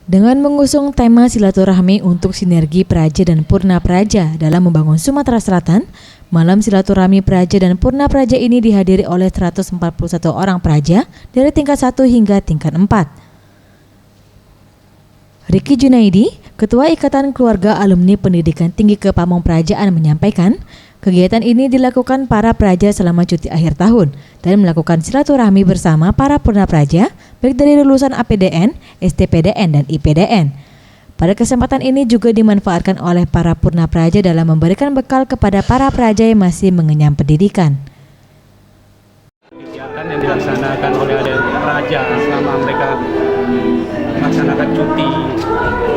Dengan mengusung tema silaturahmi untuk sinergi Praja dan Purna Praja dalam membangun Sumatera Selatan, malam silaturahmi Praja dan Purna Praja ini dihadiri oleh 141 orang Praja dari tingkat 1 hingga tingkat 4. Riki Junaidi, Ketua Ikatan Keluarga Alumni Pendidikan Tinggi Kepamongprajaan menyampaikan, kegiatan ini dilakukan para praja selama cuti akhir tahun dan melakukan silaturahmi bersama para Purna Praja, baik dari lulusan APDN, STPDN, dan IPDN. Pada kesempatan ini juga dimanfaatkan oleh para Purna Praja dalam memberikan bekal kepada para praja yang masih mengenyam pendidikan. Kegiatan yang dilaksanakan oleh adik praja selama mereka melaksanakan cuti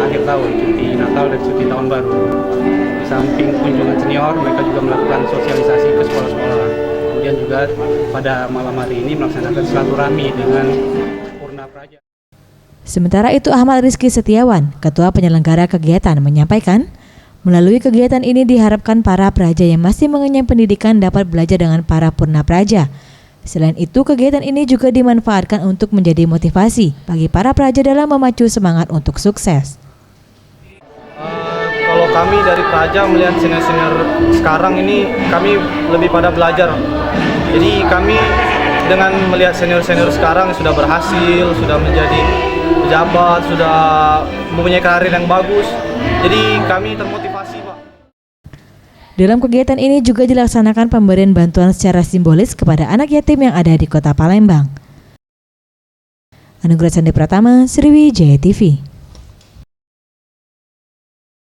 akhir tahun, cuti Natal dan cuti tahun baru. Di samping kunjungan senior, mereka juga melakukan sosialisasi ke sekolah-sekolah. Kemudian juga pada malam hari ini melaksanakan silaturahmi dengan Purna Praja. Sementara itu Ahmad Rizky Setiawan, Ketua Penyelenggara Kegiatan, menyampaikan, melalui kegiatan ini diharapkan para praja yang masih mengenyam pendidikan dapat belajar dengan para Purna Praja. Selain itu, kegiatan ini juga dimanfaatkan untuk menjadi motivasi bagi para praja dalam memacu semangat untuk sukses. Kalau kami dari praja melihat senior-senior sekarang ini, kami lebih pada belajar. Jadi kami dengan melihat senior-senior sekarang sudah berhasil, sudah menjadi pejabat, sudah mempunyai karir yang bagus. Jadi kami termotivasi, Pak. Dalam kegiatan ini juga dilaksanakan pemberian bantuan secara simbolis kepada anak yatim yang ada di Kota Palembang. Anugerah Sandi Pratama, Sriwijaya TV.